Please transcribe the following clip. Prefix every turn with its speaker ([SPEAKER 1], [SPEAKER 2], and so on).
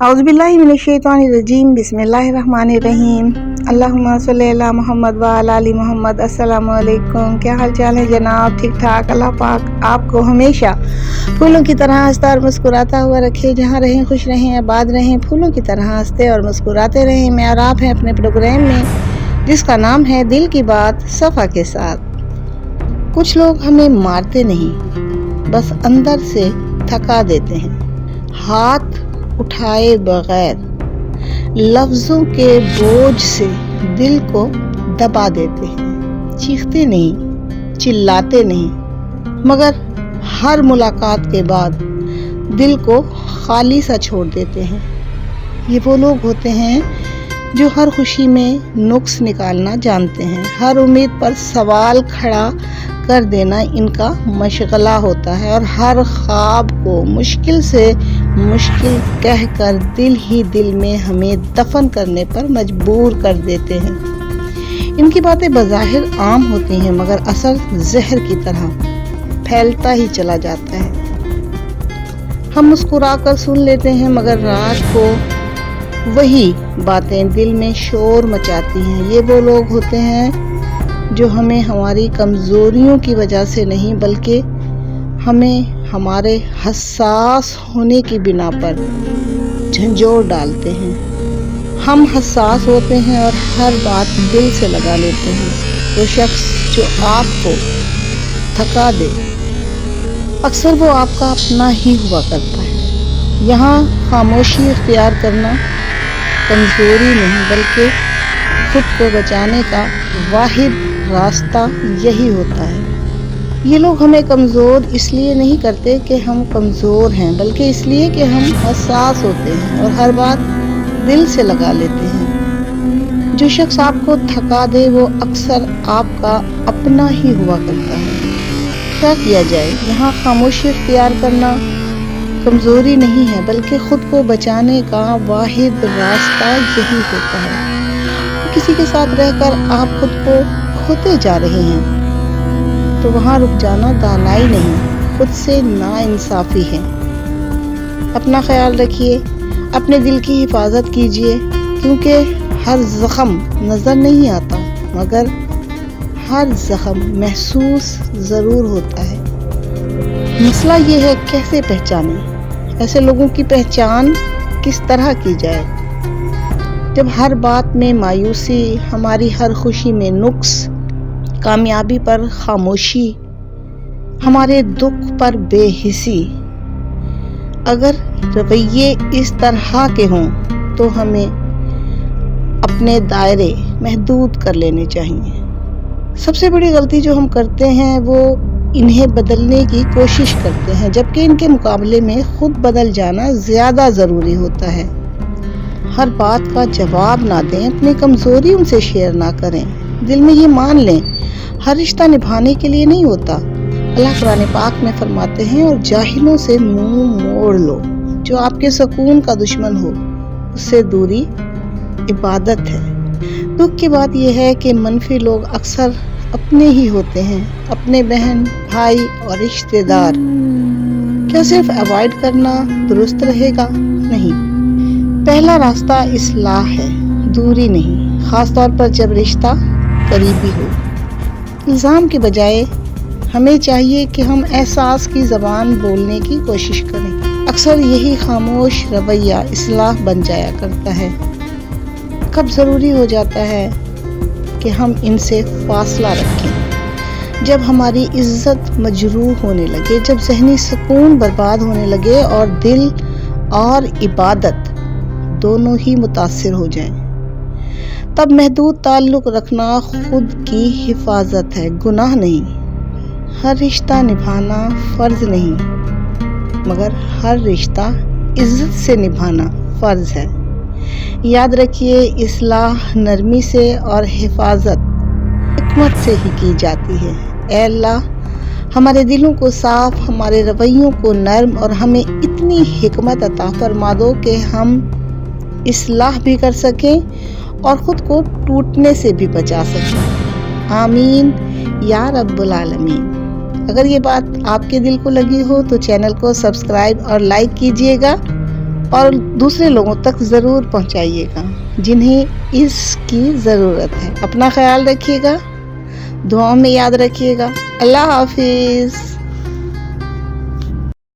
[SPEAKER 1] औज़ुबिल्लाहिमिनश्शैतानिर्रजीम बिस्मिल्लाहिर्रहमानिर्रहीम अल्लाहुम्मा सल्ली अला मोहम्मद व अला आलि मोहम्मद। अस्सलामु अलैकुम। क्या हाल चाल है जनाब? ठीक ठाक। अल्लाह पाक आपको हमेशा फूलों की तरह हंसता और मुस्कुराता हुआ रखे। जहाँ रहें खुश रहें, आबाद रहें, फूलों की तरह हंसते और मुस्कुराते रहें। मैं और आप हैं अपने प्रोग्राम में जिसका नाम है दिल की बात सफ़ा के साथ। कुछ लोग हमें मारते नहीं, बस अंदर से थका देते हैं। हाथ उठाए बगैर लफ्ज़ों के बोझ से दिल को दबा देते हैं। चीखते नहीं, चिल्लाते नहीं, मगर हर मुलाकात के बाद दिल को खाली सा छोड़ देते हैं। ये वो लोग होते हैं जो हर खुशी में नुक्स निकालना जानते हैं। हर उम्मीद पर सवाल खड़ा कर देना इनका मशगला होता है और हर ख्वाब को मुश्किल से मुश्किल कहकर दिल ही दिल में हमें दफन करने पर मजबूर कर देते हैं। इनकी बातें बज़ाहिर आम होती हैं, मगर असर जहर की तरह फैलता ही चला जाता है। हम मुस्कुराकर सुन लेते हैं, मगर रात को वही बातें दिल में शोर मचाती हैं। ये वो लोग होते हैं जो हमें हमारी कमज़ोरियों की वजह से नहीं, बल्कि हमें हमारे हसास होने की बिना पर झंझोर डालते हैं। हम हसास होते हैं और हर बात दिल से लगा लेते हैं। वो शख्स जो आपको थका दे, अक्सर वो आपका अपना ही हुआ करता है। यहाँ खामोशी इख्तियार करना कमज़ोरी नहीं, बल्कि खुद को बचाने का वाहिद रास्ता यही होता है। ये लोग हमें कमज़ोर इसलिए नहीं करते कि हम कमज़ोर हैं, बल्कि इसलिए कि हम हसास होते हैं और हर बात दिल से लगा लेते हैं। जो शख्स आपको थका दे वो अक्सर आपका अपना ही हुआ करता है। क्या किया जाए? यहाँ खामोशी इख्तियार करना कमज़ोरी नहीं है, बल्कि खुद को बचाने का वाहिद रास्ता यही होता है। किसी के साथ रहकर आप खुद को खोते जा रहे हैं तो वहाँ रुक जाना दानाई नहीं, खुद से नाइंसाफ़ी है। अपना ख्याल रखिए, अपने दिल की हिफाजत कीजिए, क्योंकि हर ज़ख्म नज़र नहीं आता, मगर हर ज़ख्म महसूस ज़रूर होता है। मसला ये है कैसे पहचानें, ऐसे लोगों की पहचान किस तरह की जाए। जब हर बात में मायूसी, हमारी हर खुशी में नुक्स, कामयाबी पर खामोशी, हमारे दुख पर बेहिसी, अगर रवैये इस तरह के हों तो हमें अपने दायरे महदूद कर लेने चाहिए। सबसे बड़ी गलती जो हम करते हैं वो इन्हें बदलने की कोशिश करते हैं, जबकि इनके मुकाबले में खुद बदल जाना ज़्यादा ज़रूरी होता है। हर बात का जवाब ना दें, अपनी कमज़ोरी उनसे शेयर ना करें। दिल में ये मान लें, हर रिश्ता निभाने के लिए नहीं होता। अल्लाह कुरान पाक में फरमाते हैं, और जाहिलों से मुंह मोड़ लो। जो आपके सुकून का दुश्मन हो उससे दूरी इबादत है। दुख की बात यह है कि मनफी लोग अक्सर अपने ही होते हैं, अपने बहन भाई और रिश्तेदार। क्या सिर्फ अवॉइड करना दुरुस्त रहेगा? नहीं। पहला रास्ता इस्लाह है, दूरी नहीं, ख़ास तौर पर जब रिश्ता करीबी हो। इल्ज़ाम के बजाय हमें चाहिए कि हम एहसास की ज़बान बोलने की कोशिश करें। अक्सर यही खामोश रवैया इस्लाह बन जाया करता है। कब ज़रूरी हो जाता है कि हम इनसे फासला रखें? जब हमारी इज़्ज़त मजरूह होने लगे, जब ज़हनी सुकून बर्बाद होने लगे और दिल और इबादत दोनों ही मुतासिर हो जाएं। तब महदूद ताल्लुक़ रखना खुद की हिफाजत है, गुनाह नहीं। हर रिश्ता निभाना फ़र्ज़ नहीं, मगर हर रिश्ता इज़्ज़त से निभाना फ़र्ज़ है। याद रखिए, इस्लाह नरमी से और हिफाजत हिकमत से ही की जाती है। ऐ अल्लाह, हमारे दिलों को साफ़, हमारे रवैयों को नर्म और हमें इतनी हिकमत अता फरमा दो कि हम इस्लाह भी कर सकें और ख़ुद को टूटने से भी बचा सकें। आमीन या रब्बुल आलमीन। अगर ये बात आपके दिल को लगी हो तो चैनल को सब्सक्राइब और लाइक कीजिएगा। اور دوسرے لوگوں تک ضرور پہنچائیے گا جنہیں اس کی ضرورت ہے. اپنا خیال رکھیے گا، دعاؤں میں یاد رکھیے گا. اللہ حافظ.